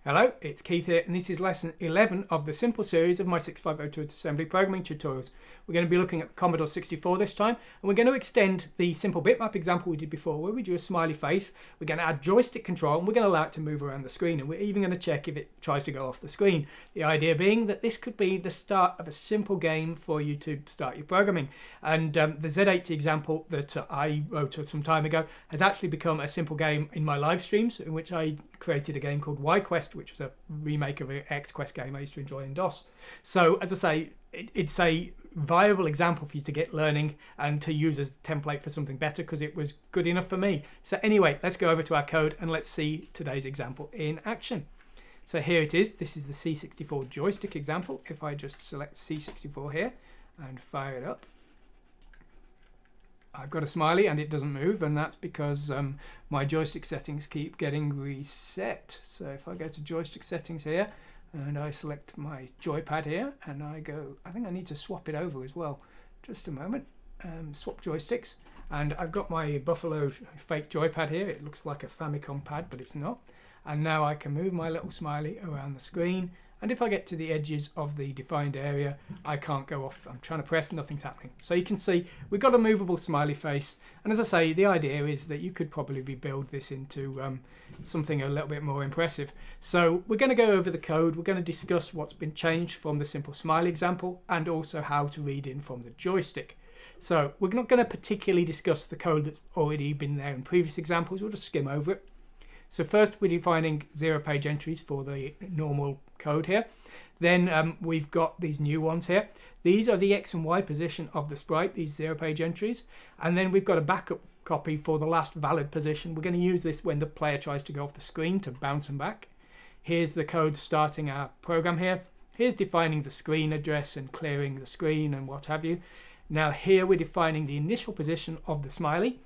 Hello, it's Keith here, and this is lesson 11 of the simple series of my 6502 assembly programming tutorials. We're going to be looking at the Commodore 64 this time, and we're going to extend the simple bitmap example we did before, where we drew a smiley face. We're going to add joystick control, and we're going to allow it to move around the screen, and we're even going to check if it tries to go off the screen. The idea being that this could be the start of a simple game for you to start your programming. And the Z80 example that I wrote some time ago has actually become a simple game in my live streams, in which I created a game called Y-Quest, which was a remake of an X-Quest game I used to enjoy in DOS. So as I say, it's a viable example for you to get learning and to use as a template for something better, because it was good enough for me. So anyway, let's go over to our code and let's see today's example in action. So here it is. This is the C64 joystick example. If I just select C64 here and fire it up, I've got a smiley and it doesn't move, and that's because my joystick settings keep getting reset. So if I go to joystick settings here and I select my joypad here and I go, I think I need to swap it over as well. Just a moment. Swap joysticks, and I've got my Buffalo fake joypad here. It looks like a Famicom pad, but it's not. And now I can move my little smiley around the screen, and if I get to the edges of the defined area, I can't go off. I'm trying to press, nothing's happening. So you can see we've got a movable smiley face, and as I say, the idea is that you could probably build this into something a little bit more impressive. So we're going to go over the code. We're going to discuss what's been changed from the simple smiley example, and also how to read in from the joystick. So we're not going to particularly discuss the code that's already been there in previous examples. We'll just skim over it. So first we're defining 0-page entries for the normal code here. Then we've got these new ones here. These are the X and Y position of the sprite, these 0-page entries. And then we've got a backup copy for the last valid position. We're going to use this when the player tries to go off the screen to bounce them back. Here's the code starting our program here. Here's defining the screen address and clearing the screen and what have you. Now here we're defining the initial position of the smiley.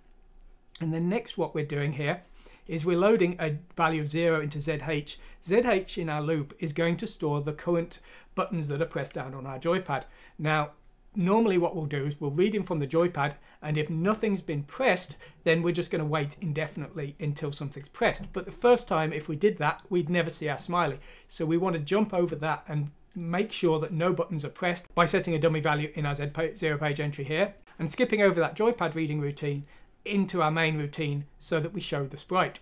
And then next what we're doing here is we're loading a value of 0 into ZH. ZH in our loop is going to store the current buttons that are pressed down on our joypad. Now, normally what we'll do is we'll read in from the joypad, and if nothing's been pressed, then we're just going to wait indefinitely until something's pressed. But the first time, if we did that, we'd never see our smiley. So we want to jump over that and make sure that no buttons are pressed by setting a dummy value in our 0-page entry here, and skipping over that joypad reading routine into our main routine so that we show the sprite.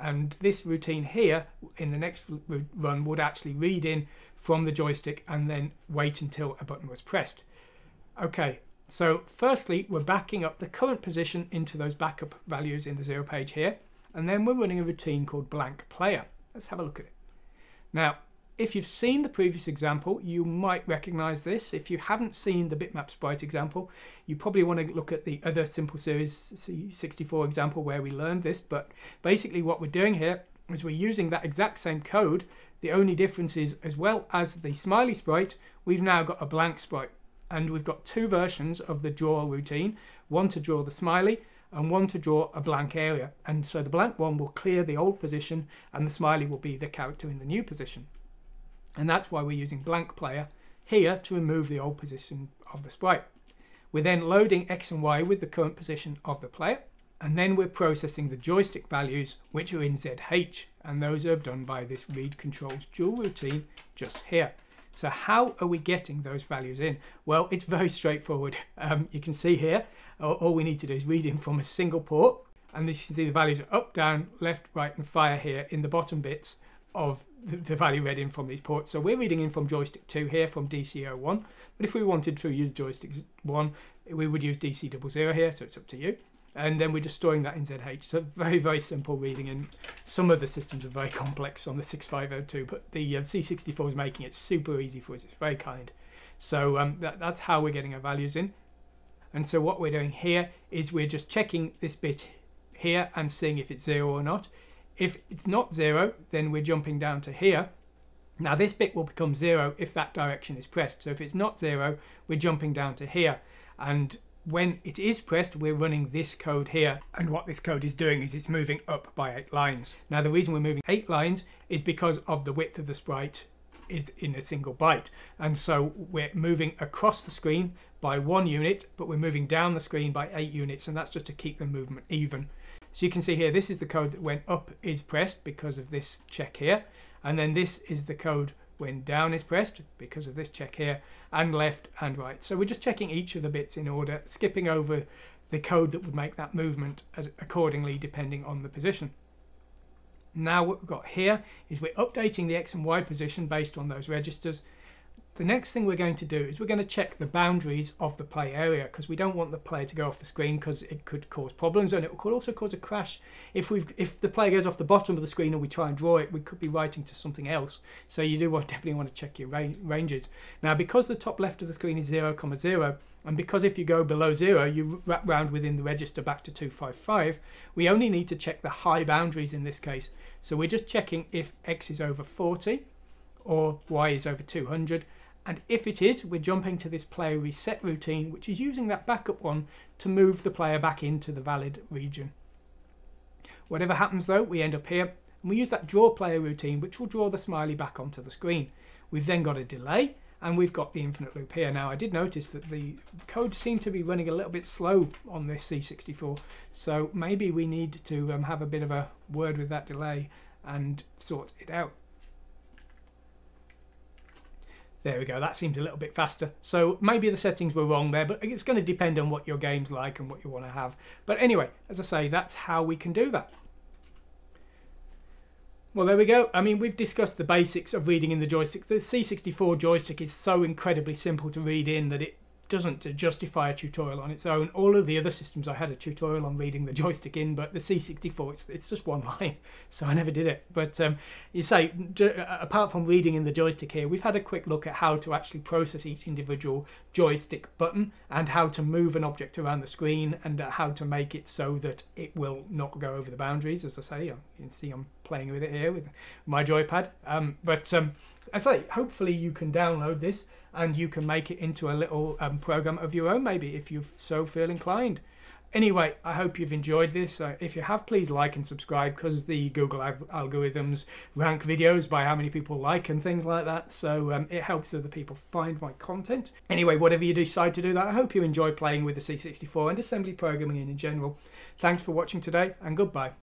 And this routine here in the next run would actually read in from the joystick and then wait until a button was pressed. Okay, so firstly we're backing up the current position into those backup values in the 0-page here, and then we're running a routine called blank player. Let's have a look at it. Now, if you've seen the previous example, you might recognize this. If you haven't seen the bitmap sprite example, you probably want to look at the other simple series C64 example where we learned this. But basically what we're doing here is we're using that exact same code. The only difference is, as well as the smiley sprite, we've now got a blank sprite. And we've got two versions of the draw routine, one to draw the smiley and one to draw a blank area. And so the blank one will clear the old position and the smiley will be the character in the new position. And that's why we're using blank player here to remove the old position of the sprite. We're then loading X and Y with the current position of the player, and then we're processing the joystick values, which are in ZH, and those are done by this read controls dual routine just here. So how are we getting those values in? Well, it's very straightforward. You can see here, all we need to do is read in from a single port, and you can see the values are up, down, left, right, and fire here in the bottom bits of the value read in from these ports. So we're reading in from joystick 2 here from DC01, but if we wanted to use joystick 1, we would use DC00 here, so it's up to you. And then we're just storing that in ZH. So very, very simple reading, and some of the systems are very complex on the 6502, but the C64 is making it super easy for us. It's very kind. So that's how we're getting our values in. And so what we're doing here is we're just checking this bit here and seeing if it's 0 or not. If it's not 0, then we're jumping down to here. Now this bit will become 0 if that direction is pressed. So if it's not 0, we're jumping down to here. And when it is pressed, we're running this code here. And what this code is doing is it's moving up by 8 lines. Now the reason we're moving 8 lines is because of the width of the sprite is in a single byte. And so we're moving across the screen by 1 unit, but we're moving down the screen by 8 units. And that's just to keep the movement even. So you can see here, this is the code that when up is pressed because of this check here. and then this is the code when down is pressed because of this check here, and left and right. So we're just checking each of the bits in order, skipping over the code that would make that movement as accordingly depending on the position. Now what we've got here is we're updating the X and Y position based on those registers. The next thing we're going to do is we're going to check the boundaries of the play area, because we don't want the player to go off the screen because it could cause problems, and it could also cause a crash. If the player goes off the bottom of the screen and we try and draw it, we could be writing to something else. So you do definitely want to check your ranges. Now, because the top left of the screen is 0, 0, and because if you go below 0 you wrap round within the register back to 255, we only need to check the high boundaries in this case. So we're just checking if X is over 40 or Y is over 200. And if it is, we're jumping to this player reset routine, which is using that backup one to move the player back into the valid region. Whatever happens though, we end up here, and we use that draw player routine, which will draw the smiley back onto the screen. We've then got a delay, and we've got the infinite loop here. Now, I did notice that the code seemed to be running a little bit slow on this C64, so maybe we need to have a bit of a word with that delay and sort it out. There we go, that seems a little bit faster. So maybe the settings were wrong there, but it's going to depend on what your game's like and what you want to have. But anyway, as I say, that's how we can do that. Well, there we go. I mean, we've discussed the basics of reading in the joystick. The C64 joystick is so incredibly simple to read in that it doesn't justify a tutorial on its own. All of the other systems I had a tutorial on reading the joystick in, but the C64 it's just one line, so I never did it. But you say, apart from reading in the joystick here, we've had a quick look at how to actually process each individual joystick button and how to move an object around the screen and how to make it so that it will not go over the boundaries. As I say, you can see I'm playing with it here with my joypad. As I say, hopefully you can download this and you can make it into a little program of your own, maybe, if you so feel inclined. Anyway, I hope you've enjoyed this. If you have, please like and subscribe, because the Google algorithms rank videos by how many people like and things like that, so it helps other people find my content. Anyway, whatever you decide to do that, I hope you enjoy playing with the C64 and assembly programming in general. Thanks for watching today, and goodbye.